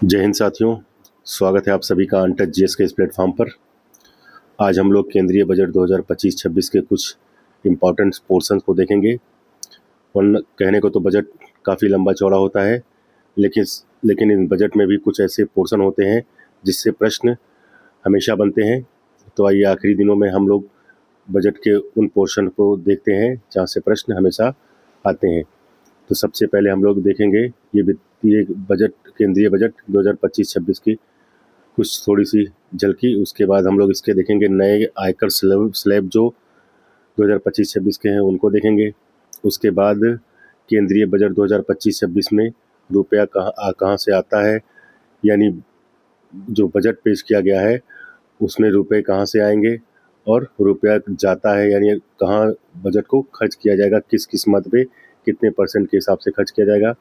जय हिंद साथियों, स्वागत है आप सभी का अनटच जीएस के इस प्लेटफॉर्म पर। आज हम लोग केंद्रीय बजट 2025-26 के कुछ इम्पॉर्टेंट पोर्शंस को देखेंगे। वरना कहने को तो बजट काफ़ी लंबा चौड़ा होता है, लेकिन इन बजट में भी कुछ ऐसे पोर्शन होते हैं जिससे प्रश्न हमेशा बनते हैं। तो आइए आखिरी दिनों में हम लोग बजट के उन पोर्शन को देखते हैं जहाँ से प्रश्न हमेशा आते हैं। तो सबसे पहले हम लोग देखेंगे ये वित्तीय बजट, केंद्रीय बजट 2025-26 की कुछ थोड़ी सी झलकी। उसके बाद हम लोग इसके देखेंगे नए आयकर स्लैब जो 2025-26 के हैं उनको देखेंगे। उसके बाद केंद्रीय बजट 2025-26 में रुपया कहाँ से आता है, यानी जो बजट पेश किया गया है उसमें रुपए कहाँ से आएंगे और रुपया जाता है यानी कहाँ बजट को खर्च किया जाएगा, किस किस मद पे कितने % के हिसाब से खर्च किया जाएगा।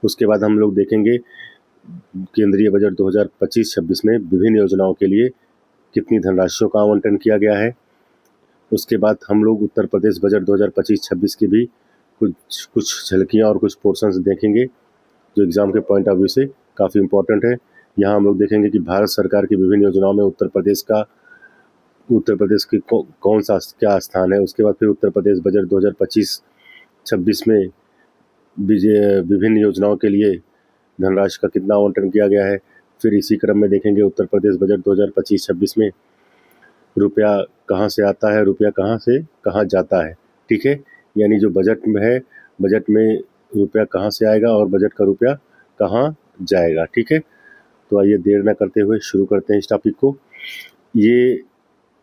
उसके बाद हम लोग देखेंगे केंद्रीय बजट 2025-26 में विभिन्न योजनाओं के लिए कितनी धनराशियों का आवंटन किया गया है। उसके बाद हम लोग उत्तर प्रदेश बजट 2025-26 की भी कुछ झलकियाँ और कुछ पोर्शंस देखेंगे जो एग्ज़ाम के पॉइंट ऑफ व्यू से काफ़ी इम्पोर्टेंट है। यहाँ हम लोग देखेंगे कि भारत सरकार की विभिन्न योजनाओं में उत्तर प्रदेश की कौन सा क्या स्थान है। उसके बाद फिर उत्तर प्रदेश बजट 2025-26 में विभिन्न योजनाओं के लिए धनराशि का कितना आवंटन किया गया है। फिर इसी क्रम में देखेंगे उत्तर प्रदेश बजट 2025-26 में रुपया कहाँ से आता है, रुपया कहाँ से कहाँ जाता है। ठीक है, यानी जो बजट में है, बजट में रुपया कहाँ से आएगा और बजट का रुपया कहाँ जाएगा। ठीक है, तो आइए देर न करते हुए शुरू करते हैं इस टॉपिक को। ये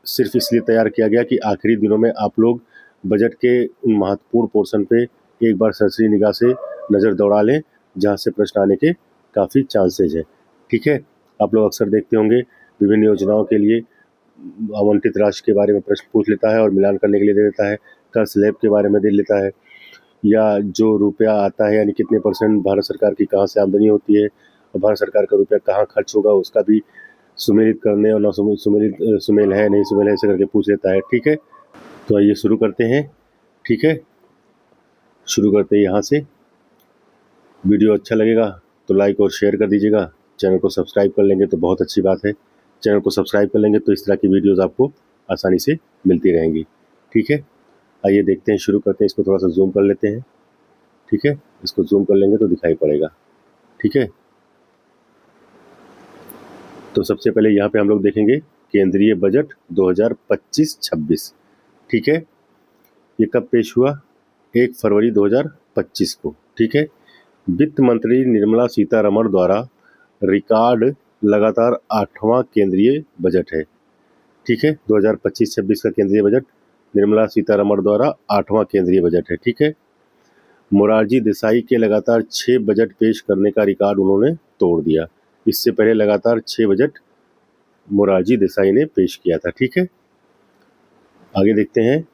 सिर्फ इसलिए तैयार किया गया कि आखिरी दिनों में आप लोग बजट के उन महत्वपूर्ण पोर्शन पे एक बार सरसरी निगाह से नज़र दौड़ा लें जहाँ से प्रश्न आने के काफ़ी चांसेज है। ठीक है, आप लोग अक्सर देखते होंगे विभिन्न योजनाओं के लिए आवंटित राशि के बारे में प्रश्न पूछ लेता है और मिलान करने के लिए दे देता है, कर स्लैब के बारे में दे लेता है, या जो रुपया आता है यानी कितने % भारत सरकार की कहाँ से आमदनी होती है और भारत सरकार का रुपया कहाँ खर्च होगा उसका भी सुमेलित करने और सुमेल है नहीं सुमेल है ऐसे करके पूछ लेता है। ठीक है, तो आइए शुरू करते हैं। ठीक है, शुरू करते हैं यहाँ से। वीडियो अच्छा लगेगा तो लाइक और शेयर कर दीजिएगा। चैनल को सब्सक्राइब कर लेंगे तो बहुत अच्छी बात है। चैनल को सब्सक्राइब कर लेंगे तो इस तरह की वीडियोस आपको आसानी से मिलती रहेंगी। ठीक है, आइए देखते हैं, शुरू करते हैं। इसको थोड़ा सा जूम कर लेते हैं। ठीक है, इसको जूम कर लेंगे तो दिखाई पड़ेगा। ठीक है, तो सबसे पहले यहाँ पे हम लोग देखेंगे केंद्रीय बजट 2025-26। ठीक है, ये कब पेश हुआ? 1 फरवरी 2025 को। ठीक है, वित्त मंत्री निर्मला सीतारमण द्वारा रिकॉर्ड लगातार 8वां केंद्रीय बजट है। ठीक है, 2025-26 का केंद्रीय बजट निर्मला सीतारमण द्वारा 8वां केंद्रीय बजट है। ठीक है, मोरारजी देसाई के लगातार 6 बजट पेश करने का रिकॉर्ड उन्होंने तोड़ दिया। इससे पहले लगातार 6 बजट मोरारजी देसाई ने पेश किया था। ठीक है, आगे देखते हैं।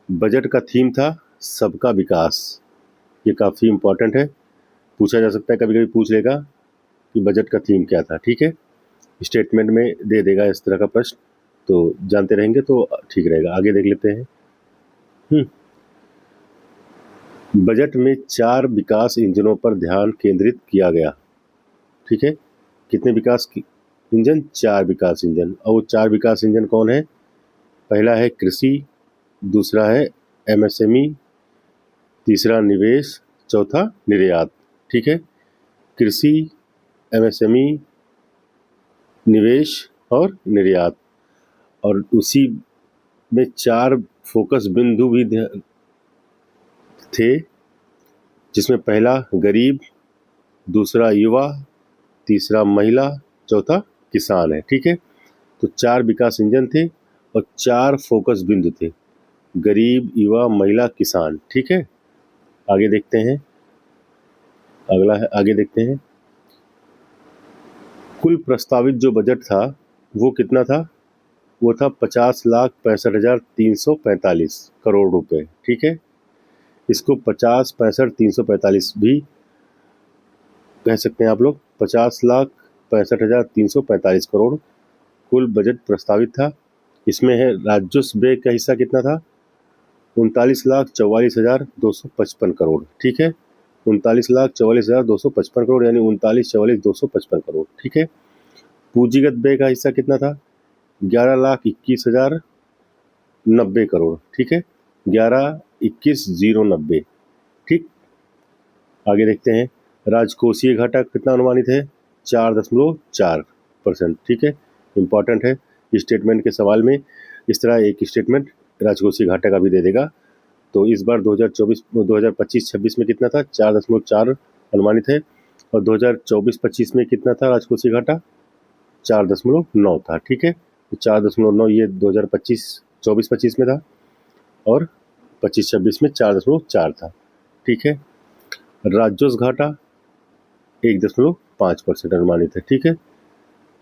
बजट का थीम था सबका विकास। ये काफ़ी इम्पोर्टेंट है, पूछा जा सकता है, कभी कभी पूछ लेगा कि बजट का थीम क्या था। ठीक है, स्टेटमेंट में दे देगा इस तरह का प्रश्न, तो जानते रहेंगे तो ठीक रहेगा। आगे देख लेते हैं। बजट में 4 विकास इंजनों पर ध्यान केंद्रित किया गया। ठीक है, कितने विकास इंजन? 4 विकास इंजन। और वो 4 विकास इंजन कौन है? पहला है कृषि, दूसरा है एमएसएमई, तीसरा निवेश, चौथा निर्यात। ठीक है, कृषि, एमएसएमई, निवेश और निर्यात। और उसी में 4 फोकस बिंदु भी थे, जिसमें पहला गरीब, दूसरा युवा, तीसरा महिला, चौथा किसान है। ठीक है, तो 4 विकास इंजन थे और 4 फोकस बिंदु थे, गरीब, युवा, महिला, किसान। ठीक है, आगे देखते हैं। अगला है, आगे देखते हैं। कुल प्रस्तावित जो बजट था वो कितना था? वो था 50,65,345 करोड़ रुपए। ठीक है, इसको 50-65-345 भी कह सकते हैं आप लोग। 50,65,345 करोड़ कुल बजट प्रस्तावित था। इसमें है राजस्व व्यय का हिस्सा कितना था? 39,44,255 करोड़। ठीक है, 39,44,255 करोड़, यानी 39,44,255 करोड़। ठीक है। पूंजीगत व्यय का हिस्सा कितना था? 11,21,090 करोड़। ठीक है, 11,21,090। ठीक, आगे देखते हैं। राजकोषीय घाटा कितना अनुमानित है? 4.4%। ठीक है, इंपॉर्टेंट है। स्टेटमेंट के सवाल में इस तरह एक स्टेटमेंट राजकोषीय घाटा का भी दे देगा। तो इस बार 2025-26 में कितना था? 4.4 अनुमानित है। और 2024-25 में कितना था राजकोषीय घाटा? 4.9 था। ठीक है, तो 4.9 ये 2025-24-25 में था और 25-26 में 4.4 था। ठीक है। राजस्व घाटा 1.5% अनुमानित है। ठीक है,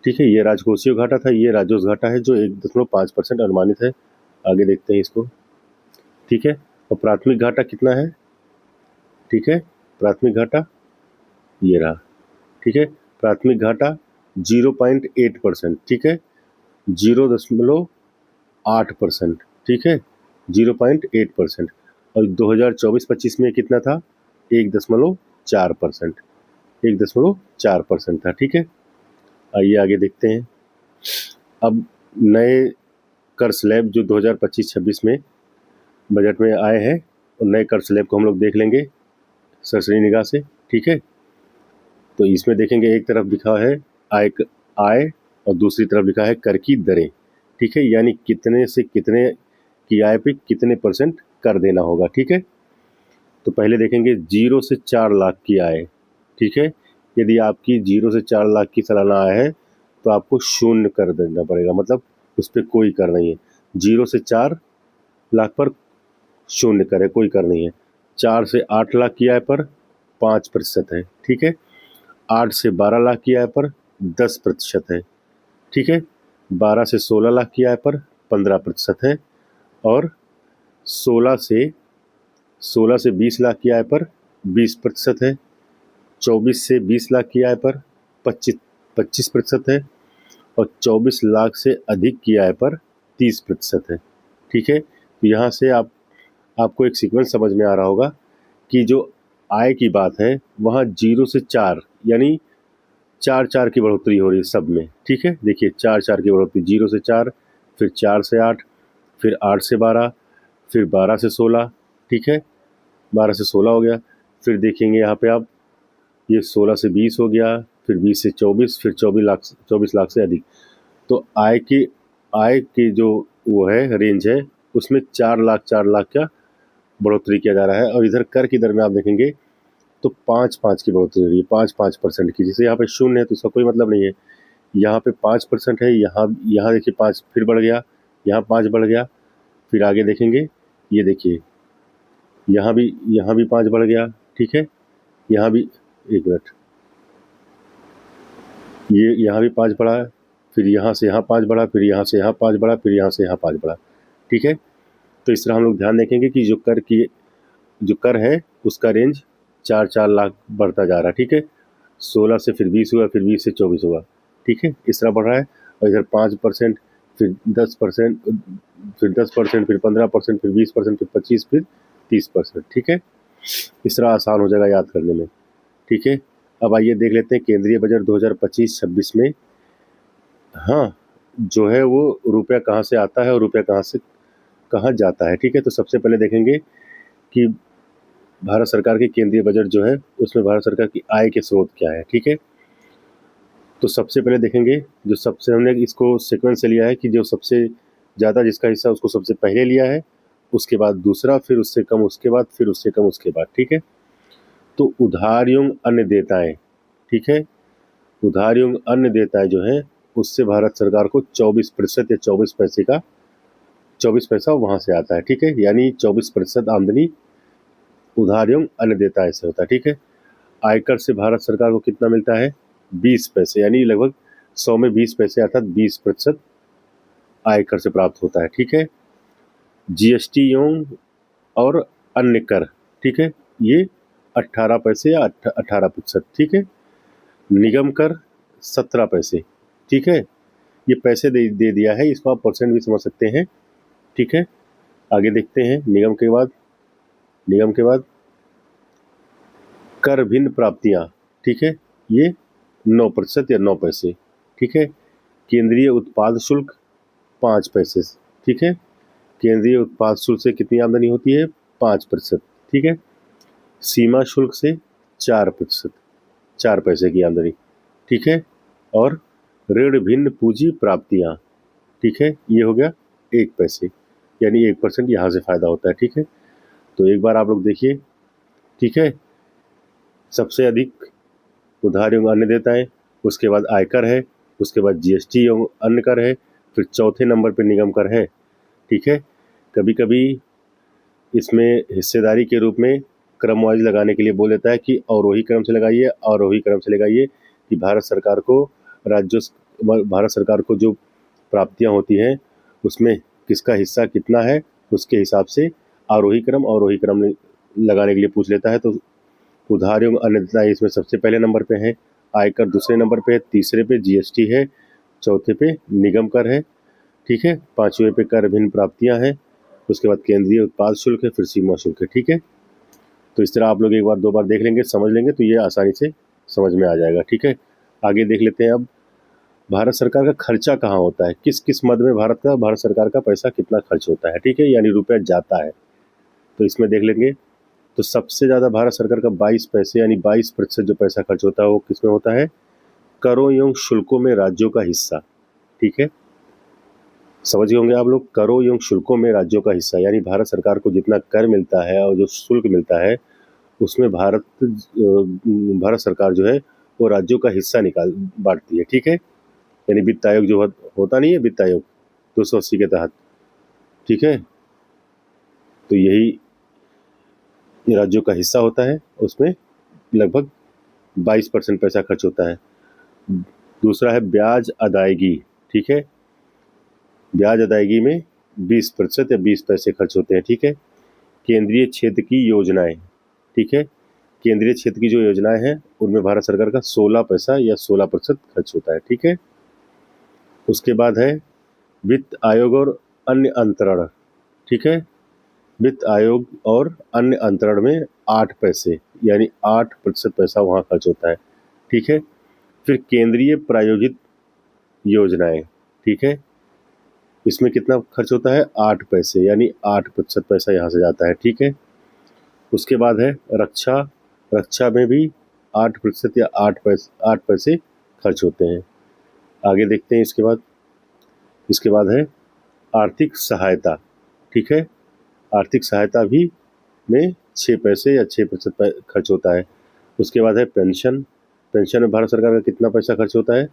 ठीक है, ये राजकोषीय घाटा था, ये राजस्व घाटा है जो 1.5% अनुमानित है। आगे देखते हैं इसको। ठीक है, और प्राथमिक घाटा कितना है? ठीक है, प्राथमिक घाटा ये रहा। ठीक है, प्राथमिक घाटा 0.8%। ठीक है, 0.8%। ठीक है, 0.8%। और 2024-25 में कितना था? 1.4%। 1.4% था। ठीक है, आइए आगे देखते हैं। अब नए कर स्लैब जो 2025-26 में बजट में आए हैं, और नए कर स्लैब को हम लोग देख लेंगे सरसरी निगाह से। ठीक है, तो इसमें देखेंगे एक तरफ लिखा है आय और दूसरी तरफ लिखा है कर की दरें। ठीक है, यानी कितने से कितने की आय पे कितने % कर देना होगा। ठीक है, तो पहले देखेंगे 0 से 4 लाख की आय। ठीक है, यदि आपकी 0 से 4 लाख की सालाना आय है तो आपको शून्य कर देना पड़ेगा, मतलब उस पर कोई कर नहीं है। 0 से 4 लाख पर शून्य कर है, कोई कर नहीं है। 4 से 8 लाख की आय पर 5% है। ठीक है, 8 से 12 लाख की आय पर 10% है। ठीक है, 12 से 16 लाख की आय पर 15% है। और 16 से 20 लाख की आय पर 20% है। 24 से 20 लाख की आय पर 25% है। और 24 लाख से अधिक की आय पर 30% है। ठीक है, तो यहाँ से आपको एक सीक्वेंस समझ में आ रहा होगा कि जो आय की बात है वहाँ 0 से 4 यानी 4 की बढ़ोतरी हो रही है सब में। ठीक है, देखिए 4 की बढ़ोतरी, 0 से 4, फिर 4 से 8, फिर 8 से 12, फिर 12 से 16। ठीक है, 12 से 16 हो गया। फिर देखेंगे यहाँ पे आप, ये 16 से 20 हो गया, फिर 20 से 24, फिर 24 लाख से अधिक। तो आय की जो वो है रेंज है उसमें 4 लाख का बढ़ोतरी किया जा रहा है। और इधर कर की दर में आप देखेंगे तो 5 की बढ़ोतरी हो रही है, 5% की। जैसे यहाँ पे शून्य है तो इसका कोई मतलब नहीं है। यहाँ पे 5% है, यहाँ देखिए 5 फिर बढ़ गया, यहाँ 5 बढ़ गया। फिर आगे देखेंगे, ये देखिए यहाँ भी 5 बढ़ गया। ठीक है, यहाँ भी, एक मिनट, ये यहाँ भी 5 बढ़ा है, फिर यहाँ से यहाँ 5 बढ़ा, फिर यहाँ से यहाँ 5 बढ़ा, फिर यहाँ से यहाँ 5 बढ़ा। ठीक है, तो इस तरह हम लोग ध्यान देखेंगे कि जो कर है उसका रेंज 4 लाख बढ़ता जा रहा है। ठीक है, 16 से फिर 20 हुआ, फिर 20 से 24 हुआ। ठीक है, इस तरह बढ़ रहा है। और इधर 5%, फिर 10%, फिर 10%, फिर 15%, फिर 20%, फिर 25%, फिर 30%। ठीक है, इस तरह आसान हो जाएगा याद करने में। ठीक है, अब आइए देख लेते हैं केंद्रीय बजट 2025-26 में। हाँ, जो है वो रुपया कहाँ से आता है और रुपया कहाँ जाता है। ठीक है, तो सबसे पहले देखेंगे कि भारत सरकार के केंद्रीय बजट जो है उसमें भारत सरकार की आय के स्रोत क्या है। ठीक है, तो सबसे पहले देखेंगे, जो सबसे हमने इसको सीक्वेंस से लिया है कि जो सबसे ज़्यादा जिसका हिस्सा उसको सबसे पहले लिया है, उसके बाद दूसरा, फिर उससे कम उसके बाद, फिर उससे कम उसके बाद। ठीक है, तो उधार एवं अन्य देयताएं। ठीक है, उधार एवं अन्य देयताएं जो है उससे भारत सरकार को 24% या 24 पैसा वहाँ से आता है। ठीक है, यानी 24% आमदनी उधार एवं अन्य देयताएं से होता है। ठीक है, आयकर से भारत सरकार को कितना मिलता है? 20 पैसे, यानी लगभग 100 में 20 पैसे, अर्थात 20% आयकर से प्राप्त होता है। ठीक है, जीएसटी एवं और अन्य कर, ठीक है, ये 18 पैसे या 18%। ठीक है, निगम कर 17 पैसे। ठीक है, ये पैसे दे दिया है, इसको आप % भी समझ सकते हैं। ठीक है, आगे देखते हैं निगम के बाद कर भिन्न प्राप्तियां, ठीक है, ये 9% या 9 पैसे, ठीक है। केंद्रीय उत्पाद शुल्क 5 पैसे, ठीक है। केंद्रीय उत्पाद शुल्क से कितनी आमदनी होती है? 5%, ठीक है। सीमा शुल्क से 4%, 4 पैसे की आमदनी, ठीक है। और ऋण भिन्न पूंजी प्राप्तियां, ठीक है, ये हो गया 1 पैसे, यानी 1% यहाँ से फायदा होता है, ठीक है। तो एक बार आप लोग देखिए, ठीक है। सबसे अधिक उधार एवं अन्य देता है, उसके बाद आयकर है, उसके बाद जीएसटी एवं अन्य कर है, फिर चौथे नंबर पर निगम कर है, ठीक है। कभी कभी इसमें हिस्सेदारी के रूप में क्रम वाइज लगाने के लिए बोल देता है कि अवरोही क्रम से लगाइए, आरोही क्रम से लगाइए, कि भारत सरकार को जो प्राप्तियां होती हैं उसमें किसका हिस्सा कितना है, उसके हिसाब से आरोही क्रम अवरोही क्रम लगाने के लिए पूछ लेता है। तो उधार एवं अन्य देयता इसमें सबसे पहले नंबर पे है, आयकर दूसरे नंबर पे है, तीसरे पे जीएसटी है, चौथे पे निगम कर है, ठीक है। पांचवें पे कर भिन्न प्राप्तियां हैं, उसके बाद केंद्रीय उत्पाद शुल्क है, फिर सीमा शुल्क है, ठीक है। तो इस तरह आप लोग एक बार दो बार देख लेंगे, समझ लेंगे, तो ये आसानी से समझ में आ जाएगा, ठीक है। आगे देख लेते हैं अब, भारत सरकार का खर्चा कहाँ होता है, किस किस मद में भारत सरकार का पैसा कितना खर्च होता है, ठीक है, यानी रुपया जाता है। तो इसमें देख लेंगे, तो सबसे ज़्यादा भारत सरकार का 22 पैसे यानी 22% जो पैसा खर्च होता है वो किस में होता है? करों एवं शुल्कों में राज्यों का हिस्सा, ठीक है। समझ गए होंगे आप लोग, करों एवं शुल्कों में राज्यों का हिस्सा, यानी भारत सरकार को जितना कर मिलता है और जो शुल्क मिलता है उसमें भारत सरकार जो है वो राज्यों का हिस्सा निकाल बांटती है, ठीक है। यानी वित्त आयोग जो होता नहीं है, वित्त आयोग 280 के तहत, ठीक है, तो यही राज्यों का हिस्सा होता है, उसमें लगभग 22% पैसा खर्च होता है। दूसरा है ब्याज अदायगी, ठीक है, ब्याज अदायगी में 20% या 20 पैसे खर्च होते हैं, ठीक है। केंद्रीय क्षेत्र की योजनाएं, ठीक है, केंद्रीय क्षेत्र की जो योजनाएं हैं उनमें भारत सरकार का 16 पैसा या 16% खर्च होता है, ठीक है। उसके बाद है वित्त आयोग और अन्य अंतरण, ठीक है, वित्त आयोग और अन्य अंतरण में 8 पैसे यानी 8% पैसा वहाँ खर्च होता है, ठीक है। फिर केंद्रीय प्रायोजित योजनाएं, ठीक है, इसमें कितना खर्च होता है? 8 पैसे यानी 8% पैसा यहाँ से जाता है, ठीक है। उसके बाद है रक्षा, रक्षा में भी 8% या 8 पैसे खर्च होते हैं। आगे देखते हैं इसके बाद है आर्थिक सहायता, ठीक है, आर्थिक सहायता भी में 6 पैसे या 6% खर्च होता है। उसके बाद है पेंशन, पेंशन में भारत सरकार का कितना पैसा खर्च होता है?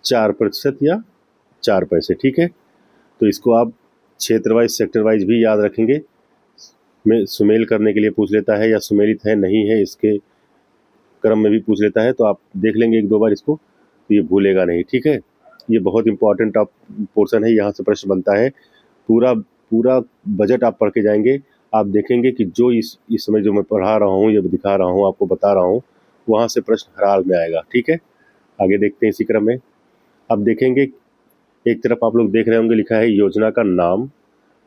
4% या 4 पैसे, ठीक है। तो इसको आप क्षेत्र वाइज सेक्टर वाइज भी याद रखेंगे, में सुमेल करने के लिए पूछ लेता है या सुमेलित है नहीं है इसके क्रम में भी पूछ लेता है, तो आप देख लेंगे एक दो बार इसको, तो ये भूलेगा नहीं, ठीक है। ये बहुत इंपॉर्टेंट आप पोर्शन है, यहाँ से प्रश्न बनता है। पूरा पूरा बजट आप पढ़ के जाएंगे, आप देखेंगे कि जो इस समय जो मैं पढ़ा रहा हूँ, ये दिखा रहा हूँ, आपको बता रहा हूँ, वहाँ से प्रश्न हर हाल में आएगा, ठीक है। आगे देखते हैं इसी क्रम में। अब देखेंगे, एक तरफ आप लोग देख रहे होंगे लिखा है योजना का नाम,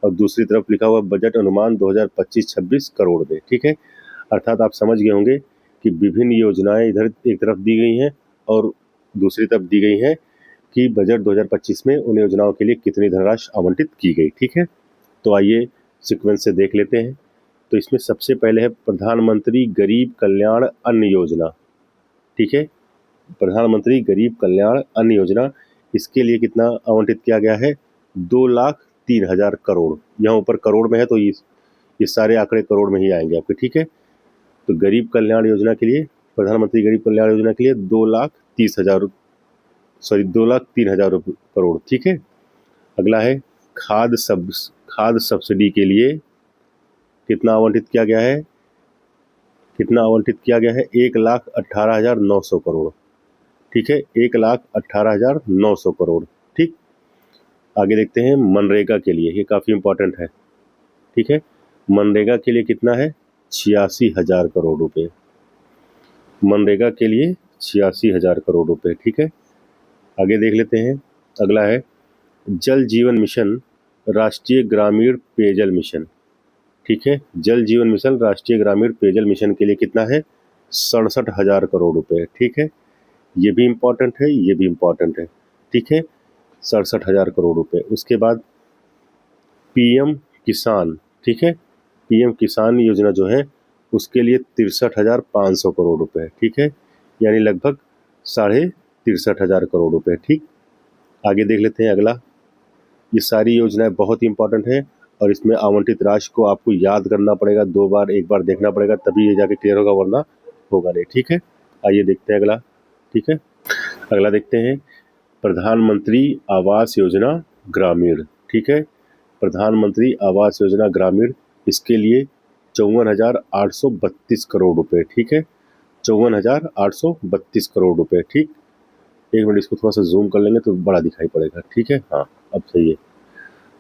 और दूसरी तरफ लिखा हुआ बजट अनुमान 2025-26 करोड़ दे, ठीक है। अर्थात आप समझ गए होंगे कि विभिन्न योजनाएं इधर एक तरफ दी गई हैं और दूसरी तरफ दी गई हैं कि बजट 2025 में उन योजनाओं के लिए कितनी धनराशि आवंटित की गई, ठीक है। तो आइए सीक्वेंस से देख लेते हैं। तो इसमें सबसे पहले है प्रधानमंत्री गरीब कल्याण अन्न योजना, ठीक है, प्रधानमंत्री गरीब कल्याण अन्न योजना, इसके लिए कितना आवंटित किया गया है? 2,03,000 करोड़, यहाँ ऊपर करोड़ में है तो ये सारे आंकड़े करोड़ में ही आएंगे आपके, ठीक है। तो गरीब कल्याण योजना के लिए, प्रधानमंत्री गरीब कल्याण योजना के लिए 2,03,000 करोड़, ठीक है। अगला है खाद सब्सिडी के लिए कितना आवंटित किया गया है? 1,18,900 करोड़, ठीक है, 1,18,900 करोड़, ठीक। आगे देखते हैं मनरेगा के लिए, ये काफ़ी इंपॉर्टेंट है, ठीक है। मनरेगा के लिए कितना है? 86,000 करोड़ रुपए, मनरेगा के लिए 86,000 करोड़ रुपए, ठीक है। आगे देख लेते हैं, अगला है जल जीवन मिशन राष्ट्रीय ग्रामीण पेयजल मिशन, ठीक है, जल जीवन मिशन राष्ट्रीय ग्रामीण पेयजल मिशन के लिए कितना है? 67,000 करोड़ रुपए। ठीक है, ये भी इम्पोर्टेंट है, ये भी इम्पोर्टेंट है। ठीक है, 67,000 करोड़ रुपए। उसके बाद पीएम किसान, ठीक है, पीएम किसान योजना जो है उसके लिए 63,500 करोड़ रुपए। ठीक है, यानी लगभग 63,500 करोड़ रुपए। ठीक, आगे देख लेते हैं अगला। ये सारी योजनाएं बहुत ही इंपॉर्टेंट है और इसमें आवंटित राशि को आपको याद करना पड़ेगा, 2 बार 1 बार देखना पड़ेगा, तभी ये जाके क्लियर होगा, वरना होगा नहीं। ठीक है, आइए देखते हैं अगला। ठीक है, अगला देखते हैं प्रधानमंत्री आवास योजना ग्रामीण। ठीक है, प्रधानमंत्री आवास योजना ग्रामीण, इसके लिए 54,832 करोड़ रुपए। ठीक है, 54,832 करोड़ रुपए। ठीक, एक मिनट इसको थोड़ा सा जूम कर लेंगे तो बड़ा दिखाई पड़ेगा। ठीक है, हाँ अब सही है।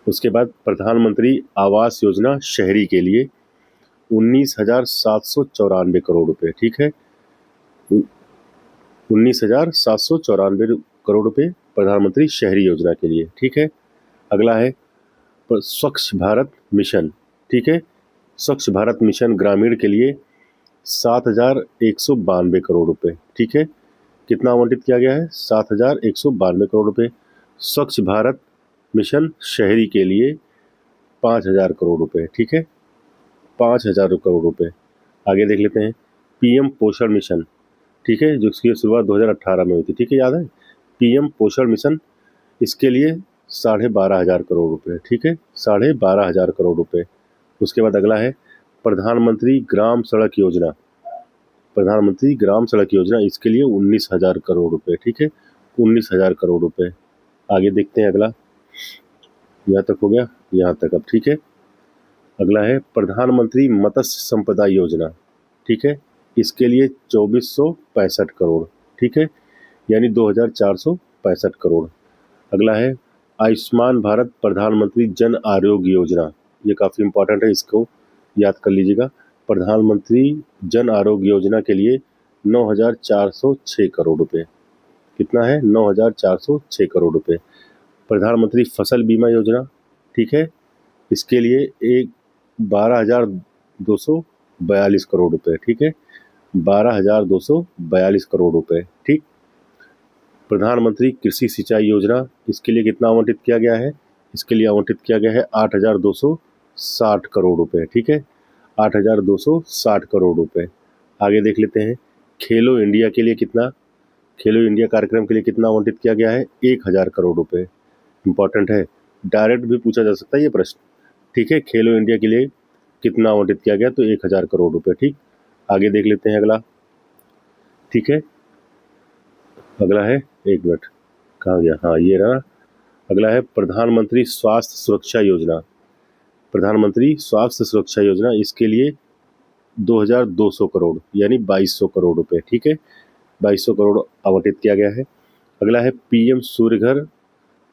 उसके बाद प्रधानमंत्री आवास योजना शहरी के लिए 19,794 करोड़ रुपए। ठीक है, 19,794 करोड़ रुपए प्रधानमंत्री शहरी योजना के लिए। ठीक है, अगला है स्वच्छ भारत मिशन। ठीक है, स्वच्छ भारत मिशन ग्रामीण के लिए 7,192 करोड़ रुपए। ठीक है, कितना आवंटित किया गया है? 7,192 करोड़ रुपए। स्वच्छ भारत मिशन शहरी के लिए 5,000 करोड़ रुपए। ठीक है, 5,000 करोड़ रुपए। आगे देख लेते हैं पीएम पोषण मिशन। ठीक है, जिसकी शुरुआत 2018 में हुई थी। ठीक है, याद है, पीएम पोषण मिशन, इसके लिए 12,500 करोड़ रुपए। ठीक है, 12,500 करोड़ रुपए। उसके बाद अगला है प्रधानमंत्री ग्राम सड़क योजना। प्रधानमंत्री ग्राम सड़क योजना, इसके लिए 19,000 करोड़ रुपए। ठीक है, 19,000 करोड़ रुपए। आगे देखते हैं अगला, यहाँ तक हो गया, यहाँ तक। अब ठीक है, अगला है प्रधानमंत्री मत्स्य संपदा योजना। ठीक है, इसके लिए 2,465 करोड़। ठीक है, यानी 2,465 करोड़। अगला है आयुष्मान भारत प्रधानमंत्री जन आरोग्य योजना। ये काफ़ी इंपॉर्टेंट है, इसको याद कर लीजिएगा। प्रधानमंत्री जन आरोग्य योजना के लिए 9,406 करोड़ रुपए। कितना है? 9,406 करोड़ रुपए। प्रधानमंत्री फसल बीमा योजना, ठीक है, इसके लिए 12,242 करोड़ रुपए। ठीक है, 12,242 करोड़ रुपए। ठीक, प्रधानमंत्री कृषि सिंचाई योजना, इसके लिए कितना आवंटित किया गया है? इसके लिए आवंटित किया गया है 8,260 करोड़ रुपए। ठीक है, 8,260 करोड़ रुपए। आगे देख लेते हैं खेलो इंडिया के लिए कितना, खेलो इंडिया कार्यक्रम के लिए कितना आवंटित किया गया है? 1,000 करोड़ रुपए। इंपॉर्टेंट है, डायरेक्ट भी पूछा जा सकता है ये प्रश्न। ठीक है, खेलो इंडिया के लिए कितना आवंटित किया गया? तो 1,000 करोड़ रुपए। ठीक, आगे देख लेते हैं अगला। ठीक है, अगला है, एक मिनट कहाँ गया, हाँ ये रहा। अगला है प्रधानमंत्री स्वास्थ्य सुरक्षा योजना। प्रधानमंत्री स्वास्थ्य सुरक्षा योजना, इसके लिए 2,200 करोड़ यानी 2,200 करोड़ रुपए। ठीक है, 2,200 करोड़ आवंटित किया गया है। अगला है पीएम सूर्यघर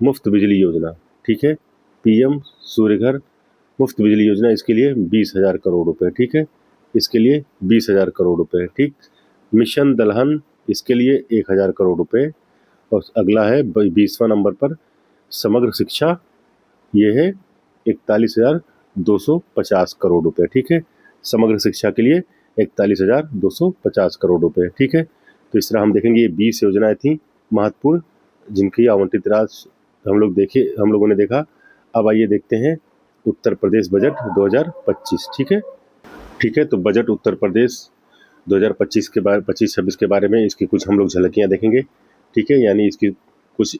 मुफ्त बिजली योजना। ठीक है, पीएम सूर्यघर मुफ्त बिजली योजना, इसके लिए 20,000 करोड़ रुपए। ठीक है, इसके लिए 20,000 करोड़ रुपए। ठीक, मिशन दलहन, इसके लिए 1,000 करोड़ रुपए। और अगला है 20वां नंबर पर समग्र शिक्षा, ये है 41,250 करोड़ रुपए। ठीक है, समग्र शिक्षा के लिए 41,250 करोड़ रुपए। ठीक है, तो इस तरह हम देखेंगे ये 20 योजनाएं थी महत्वपूर्ण, जिनकी आवंटित राशि हम लोगों ने देखा। अब आइए देखते हैं उत्तर प्रदेश बजट 2025। ठीक है, ठीक है, तो बजट उत्तर प्रदेश 2025 के बारे 25-26 के बारे में इसकी कुछ हम लोग झलकियाँ देखेंगे। ठीक है, यानी इसकी कुछ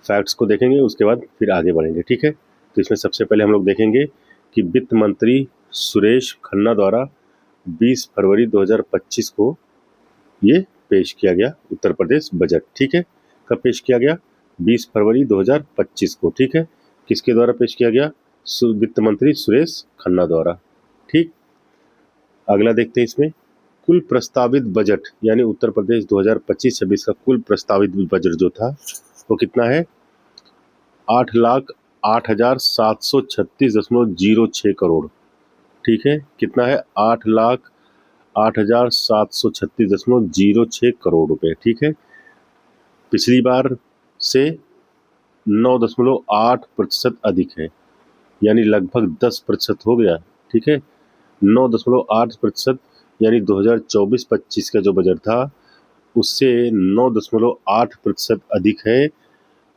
फैक्ट्स को देखेंगे, उसके बाद फिर आगे बढ़ेंगे। ठीक है, तो इसमें सबसे पहले हम लोग देखेंगे कि वित्त मंत्री सुरेश खन्ना द्वारा 20 फरवरी 2025 को ये पेश किया गया उत्तर प्रदेश बजट। ठीक है, कब पेश किया गया? 20 फरवरी 2025 को। ठीक है, किसके द्वारा पेश किया गया? वित्त मंत्री सुरेश खन्ना द्वारा। ठीक, अगला देखते हैं इसमें कुल प्रस्तावित बजट, यानी उत्तर प्रदेश 2025-26 का कुल प्रस्तावित बजट जो था वो कितना है? 8,08,736.06 करोड़। ठीक है, कितना है? 8,08,736.06 करोड़ रुपए। ठीक है, पिछली बार से 9.8% अधिक है, यानी लगभग 10% हो गया। ठीक है, 9.8%, यानी 2024-25 का जो बजट था उससे 9.8% अधिक है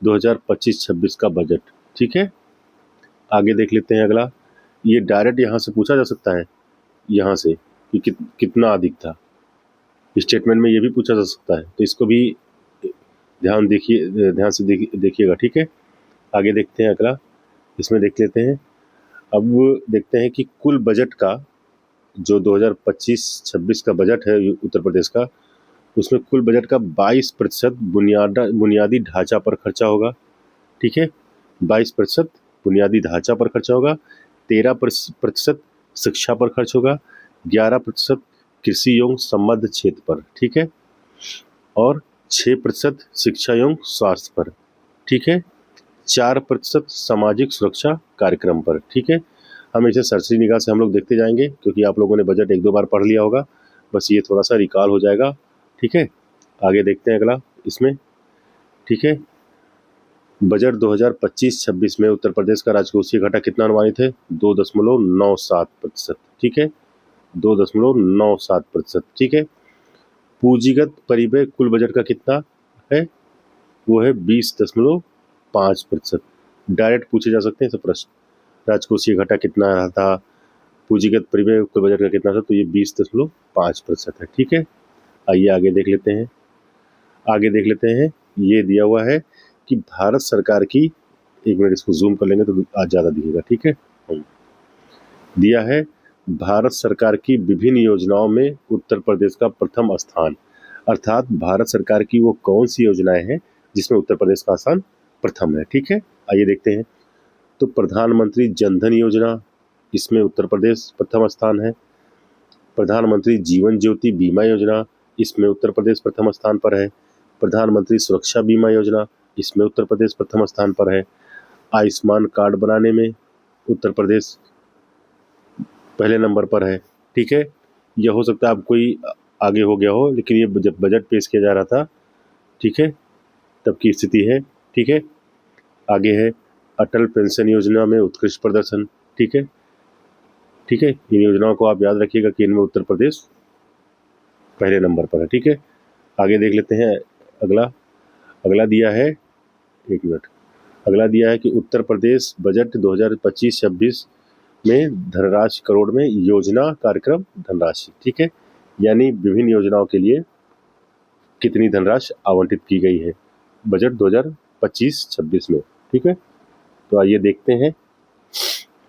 2025-26 का बजट। ठीक है, आगे देख लेते हैं अगला। ये डायरेक्ट यहाँ से पूछा जा सकता है, यहाँ से कि कितना अधिक था, स्टेटमेंट में ये भी पूछा जा सकता है, तो इसको भी ध्यान से देखिएगा। ठीक है, आगे देखते हैं अगला। इसमें देख लेते हैं, अब देखते हैं कि कुल बजट का जो 2025-26 का बजट है उत्तर प्रदेश का, उसमें कुल बजट का 22% बुनियादी ढांचा पर खर्चा होगा। ठीक है, 22% बुनियादी ढांचा पर खर्चा होगा, 13% शिक्षा पर खर्च होगा, 11% कृषि एवं संबद्ध क्षेत्र पर। ठीक है, और 6% शिक्षा एवं स्वास्थ्य पर। ठीक है, 4% सामाजिक सुरक्षा कार्यक्रम पर। ठीक है, हम इसे सरसरी निगाह से हम लोग देखते जाएंगे, क्योंकि आप लोगों ने बजट एक दो बार पढ़ लिया होगा, बस ये थोड़ा सा रिकॉल हो जाएगा। ठीक है, आगे देखते हैं अगला इसमें। ठीक है, बजट 2025-26 में उत्तर प्रदेश का राजकोषीय घाटा कितना अनुमानित है? 2.97%। ठीक है, 2.97%। ठीक है, पूंजीगत परिव्यय कुल बजट का कितना है? वो है 20.5%। डायरेक्ट पूछे जा सकते हैं सब प्रश्न, राजकोषीय घाटा कितना रहा था, पूंजीगत परिव्यय कुल बजट का कितना था, तो ये 20.5% है। ठीक है, आइए आगे देख लेते हैं। आगे देख लेते हैं, ये दिया हुआ है कि भारत सरकार की, एक मिनट इसको जूम कर लेंगे तो आज ज़्यादा दिखेगा। ठीक है, दिया है भारत सरकार की विभिन्न योजनाओं में उत्तर प्रदेश का प्रथम स्थान, अर्थात भारत सरकार की वो कौन सी योजनाएं हैं जिसमें उत्तर प्रदेश का स्थान प्रथम है। ठीक है, आइए देखते हैं। तो प्रधानमंत्री जनधन योजना, इसमें उत्तर प्रदेश प्रथम स्थान है। प्रधानमंत्री जीवन ज्योति बीमा योजना, इसमें उत्तर प्रदेश प्रथम स्थान पर है। प्रधानमंत्री सुरक्षा बीमा योजना, इसमें उत्तर प्रदेश प्रथम स्थान पर है। आयुष्मान कार्ड बनाने में उत्तर प्रदेश पहले नंबर पर है। ठीक है, यह हो सकता है अब कोई आगे हो गया हो, लेकिन ये जब बजट पेश किया जा रहा था, ठीक है, तब की स्थिति है। ठीक है, आगे है अटल पेंशन योजना में उत्कृष्ट प्रदर्शन। ठीक है, ठीक है, इन योजनाओं को आप याद रखिएगा कि इनमें उत्तर प्रदेश पहले नंबर पर है। ठीक है, आगे देख लेते हैं अगला। अगला दिया है, एक मिनट, अगला दिया है कि उत्तर प्रदेश बजट 2025-26 में धनराशि करोड़ में योजना कार्यक्रम धनराशि। ठीक है, यानी विभिन्न योजनाओं के लिए कितनी धनराशि आवंटित की गई है बजट 2025-26 में। ठीक है, तो आइए देखते हैं।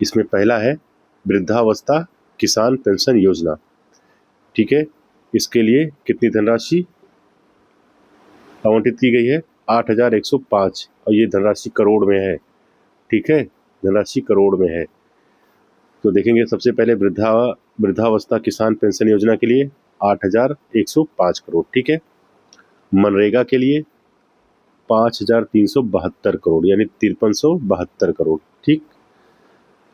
इसमें पहला है वृद्धावस्था किसान पेंशन योजना। ठीक है, इसके लिए कितनी धनराशि आवंटित की गई है? 8,105, और ये धनराशि करोड़ में है। ठीक है, धनराशि करोड़ में है। तो देखेंगे सबसे पहले वृद्धावस्था किसान पेंशन योजना के लिए 8,105 करोड़। ठीक है, मनरेगा के लिए 5,372 करोड़, यानी 5372 करोड़। ठीक,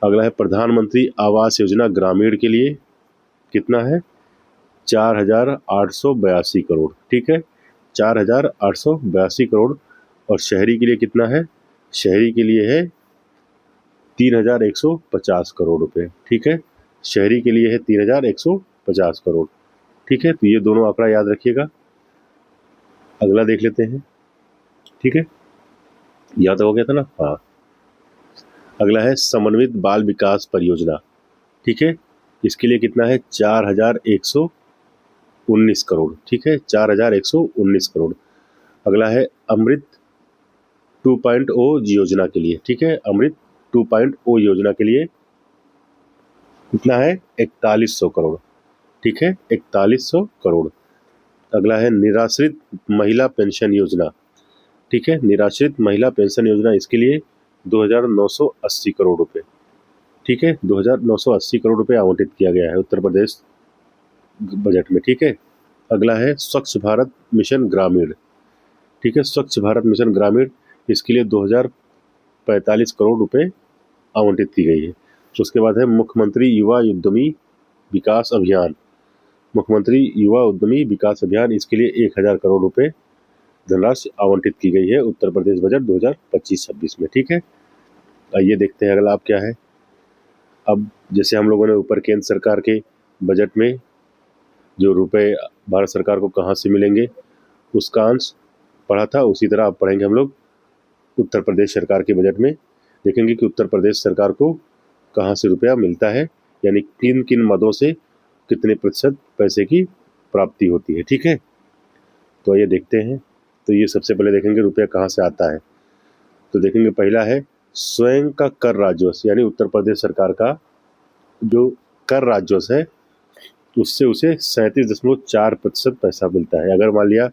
अगला है प्रधानमंत्री आवास योजना ग्रामीण के लिए कितना है? 4,882 करोड़। ठीक है, 4,882 करोड़। और शहरी के लिए कितना है? शहरी के लिए है 3,150 करोड़ रुपए। ठीक है, शहरी के लिए है 3,150 करोड़। ठीक है, तो ये दोनों आंकड़ा याद रखिएगा। अगला देख लेते हैं। ठीक है, याद हो गया था ना? हाँ, अगला है समन्वित बाल विकास परियोजना। ठीक है, इसके लिए कितना है? 4,119 करोड़। ठीक है, 4,119 करोड़। अगला है अमृत 2.0 योजना के लिए। ठीक है, अमृत 2.0 योजना के लिए कितना है? 4100 करोड़। ठीक है, 4100 करोड़। अगला है निराश्रित महिला पेंशन योजना। ठीक है, निराश्रित महिला पेंशन योजना, इसके लिए 2,980 करोड़ रुपए। ठीक है, 2,980 करोड़ रुपए आवंटित किया गया है उत्तर प्रदेश बजट में। ठीक है, अगला है स्वच्छ भारत मिशन ग्रामीण। ठीक है, स्वच्छ भारत मिशन ग्रामीण, इसके लिए 2,045 करोड़ रुपए आवंटित की गई है। उसके बाद है मुख्यमंत्री युवा उद्यमी विकास अभियान। मुख्यमंत्री युवा उद्यमी विकास अभियान, इसके लिए 1,000 करोड़ रुपए धनराशि आवंटित की गई है उत्तर प्रदेश बजट 2025-26 में। ठीक है, आइए देखते हैं अगला आप क्या है। अब जैसे हम लोगों ने ऊपर केंद्र सरकार के बजट में जो रुपए भारत सरकार को कहाँ से मिलेंगे उसका अंश पढ़ा था, उसी तरह अब पढ़ेंगे हम लोग उत्तर प्रदेश सरकार के बजट में। देखेंगे कि उत्तर प्रदेश सरकार को कहाँ से रुपया मिलता है, यानी किन किन मदों से कितने प्रतिशत पैसे की प्राप्ति होती है। ठीक है, तो ये देखते हैं। तो ये सबसे पहले देखेंगे रुपया कहाँ से आता है। तो देखेंगे पहला है स्वयं का कर राजस्व, यानी उत्तर प्रदेश सरकार का जो कर राजस्व है उससे उसे 37.4% पैसा मिलता है। अगर मान लिया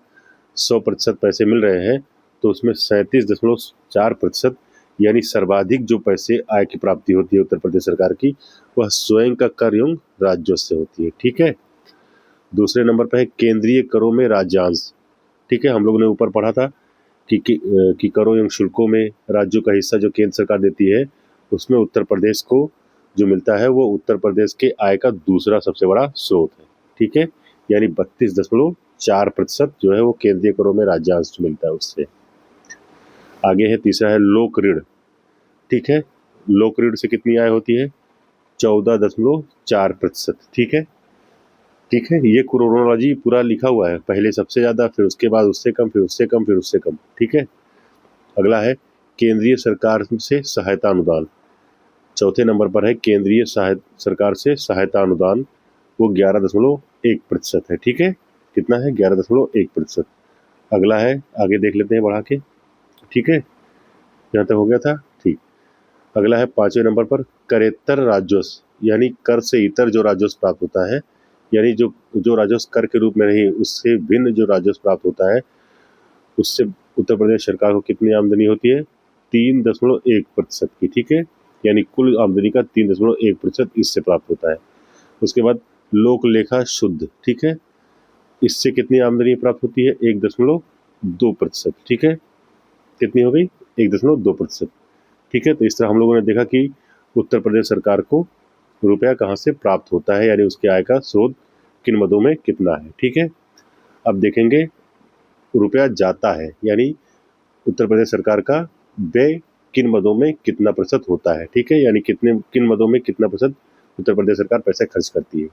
100% पैसे मिल रहे हैं तो उसमें 37.4% यानी सर्वाधिक जो पैसे आय की प्राप्ति होती है उत्तर प्रदेश सरकार की, वह स्वयं का कर एवं राजस्व से होती है। ठीक है, दूसरे नंबर पर है केंद्रीय करों में राज्यांश। ठीक है, हम लोगों ने ऊपर पढ़ा था कि करों एवं शुल्कों में राज्यों का हिस्सा जो केंद्र सरकार देती है उसमें उत्तर प्रदेश को जो मिलता है वो उत्तर प्रदेश के आय का दूसरा सबसे बड़ा स्रोत है। ठीक है, यानी 32.4% जो है वो केंद्रीय करों में राज्यांश मिलता है उससे। आगे है तीसरा है लोक ऋण। ठीक है, लोक ऋण से कितनी आय होती है? 14.4%। ठीक है, ठीक है, ये क्रोनोलॉजी पूरा लिखा हुआ है, पहले सबसे ज्यादा, फिर उसके बाद उससे कम, फिर उससे कम, फिर उससे कम। ठीक है, अगला है केंद्रीय सरकार से सहायता अनुदान। चौथे नंबर पर है केंद्रीय सरकार से सहायता अनुदान, वो 11.1% है। ठीक है, कितना है? 11.1%। अगला है, आगे देख लेते हैं बढ़ा के। ठीक है, यहाँ तक हो गया था। ठीक, अगला है पांचवें नंबर पर करेत्तर राजस्व, यानी कर से इतर जो राजस्व प्राप्त होता है, यानी जो राजस्व कर के रूप में नहीं उससे भिन्न जो राजस्व प्राप्त होता है उससे उत्तर प्रदेश सरकार को कितनी आमदनी होती है? 3.1% की। ठीक है, यानी कुल आमदनी का 3.1% इससे प्राप्त होता है। उसके बाद लोक लेखा शुद्ध। ठीक है, इससे कितनी आमदनी प्राप्त होती है? 1.2%। ठीक है, कितनी हो गई? 1.2%। ठीक है, तो इस तरह हम लोगों ने देखा कि उत्तर प्रदेश सरकार को रुपया कहाँ से प्राप्त होता है, यानी उसके आय का स्रोत किन मदों में कितना है। ठीक है, अब देखेंगे रुपया जाता है, यानी उत्तर प्रदेश सरकार का व्यय किन मदों में कितना प्रतिशत होता है। ठीक है, यानी किन मदों में कितना प्रतिशत उत्तर प्रदेश सरकार पैसे खर्च करती है।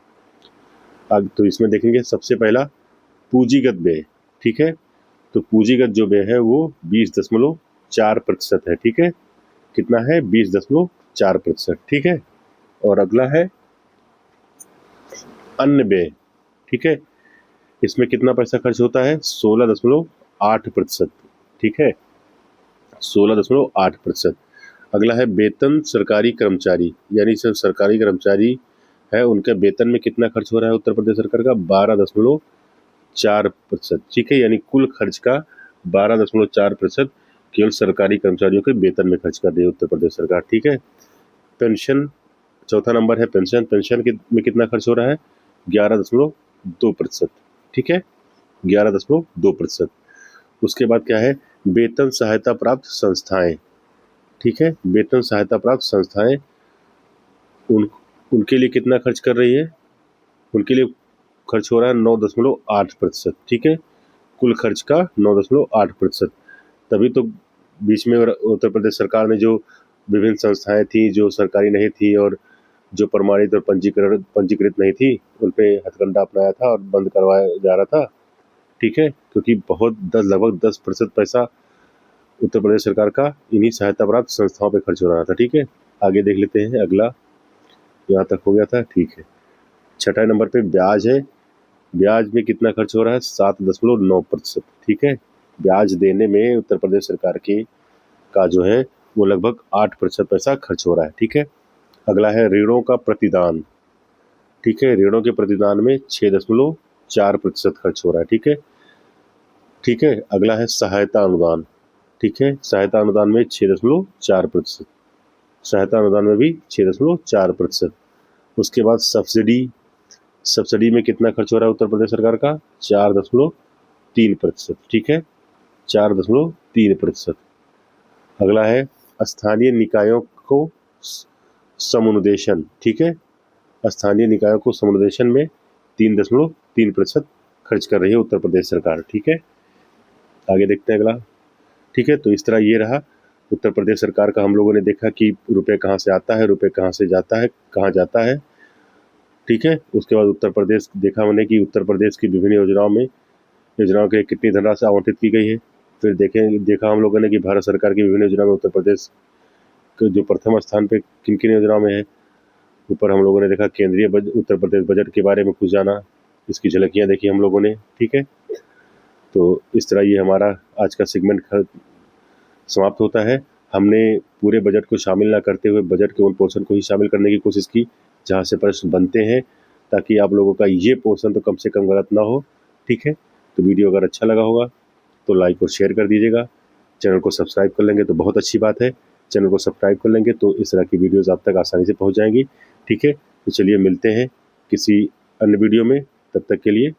अब तो इसमें देखेंगे सबसे पहला पूंजीगत व्यय। ठीक है, तो पूंजीगत जो व्यय है वो 20.4% है। ठीक है, कितना है? 20.4%। ठीक है, और अगला है अन्य व्यय। ठीक है, इसमें कितना पैसा खर्च होता है? 16.8%। ठीक है, 16.8%। अगला है वेतन सरकारी कर्मचारी, यानी जो सरकारी कर्मचारी है उनके वेतन में कितना खर्च हो रहा है उत्तर प्रदेश सरकार का? 12.4%। ठीक है, यानी कुल खर्च का 12.4% केवल सरकारी कर्मचारियों के वेतन में खर्च कर रही है उत्तर प्रदेश सरकार। ठीक है, पेंशन, चौथा नंबर है पेंशन। पेंशन में कितना खर्च हो रहा है? 11.2%। ठीक है, 11.2%। उसके बाद क्या है? वेतन सहायता प्राप्त संस्थाएं। ठीक है, वेतन सहायता प्राप्त संस्थाएं उनके लिए कितना खर्च कर रही है? उनके लिए खर्च हो रहा है 9.8%। ठीक है, कुल खर्च का 9.8%। तभी तो बीच में उत्तर प्रदेश सरकार ने जो विभिन्न संस्थाएं थी जो सरकारी नहीं थी और जो प्रमाणित और पंजीकृत नहीं थी उन पे हथकंडा अपनाया था और बंद करवाया जा रहा था। ठीक है, क्योंकि लगभग 10% पैसा उत्तर प्रदेश सरकार का इन्हीं सहायता प्राप्त संस्थाओं पे खर्च हो रहा था। ठीक है, आगे देख लेते हैं। अगला यहाँ तक हो गया था। ठीक है, छठा नंबर पे ब्याज है। ब्याज में कितना खर्च हो रहा है? 7.9%। ठीक है, ब्याज देने में उत्तर प्रदेश सरकार की का जो है वो लगभग 8% पैसा खर्च हो रहा है। ठीक है, अगला है ऋणों का प्रतिदान। ठीक है, ऋणों के प्रतिदान में 6.4% खर्च हो रहा है। ठीक है, ठीक है, अगला है सहायता अनुदान। ठीक है, सहायता अनुदान में 6.4%। सहायता अनुदान में भी 6.4%। उसके बाद सब्सिडी। सब्सिडी में कितना खर्च हो रहा है उत्तर प्रदेश सरकार का? 4.3%। ठीक है, 4.3%। अगला है स्थानीय निकायों को समुन्देशन। ठीक है, स्थानीय निकायों को समुन्देशन में 3.3% खर्च कर रही है उत्तर प्रदेश सरकार। ठीक है, आगे देखते हैं अगला। ठीक है, तो इस तरह ये रहा उत्तर प्रदेश सरकार का। हम लोगों ने देखा कि रुपये कहाँ से आता है, रुपये कहाँ से जाता है, कहाँ जाता है, ठीक है। उसके बाद उत्तर प्रदेश देखा हमने कि उत्तर प्रदेश की विभिन्न योजनाओं के कितनी धनराशि आवंटित की गई है। फिर देखा हम लोगों ने कि भारत सरकार की विभिन्न योजनाओं में उत्तर प्रदेश के जो प्रथम स्थान पे किन किन योजनाओं में है। ऊपर हम लोगों ने देखा केंद्रीय उत्तर प्रदेश बजट के बारे में कुछ जाना, इसकी झलकियाँ देखी हम लोगों ने। ठीक है, तो इस तरह ये हमारा आज का सेगमेंट समाप्त होता है। हमने पूरे बजट को शामिल ना करते हुए बजट के उन पोर्शन को ही शामिल करने की कोशिश की जहाँ से प्रश्न बनते हैं, ताकि आप लोगों का ये पोर्शन तो कम से कम गलत ना हो। ठीक है, तो वीडियो अगर अच्छा लगा होगा तो लाइक और शेयर कर दीजिएगा। चैनल को सब्सक्राइब कर लेंगे तो बहुत अच्छी बात है। चैनल को सब्सक्राइब कर लेंगे तो इस तरह की वीडियोज़ आप तक आसानी से पहुँच जाएंगी। ठीक है, तो चलिए मिलते हैं किसी अन्य वीडियो में, तब तक के लिए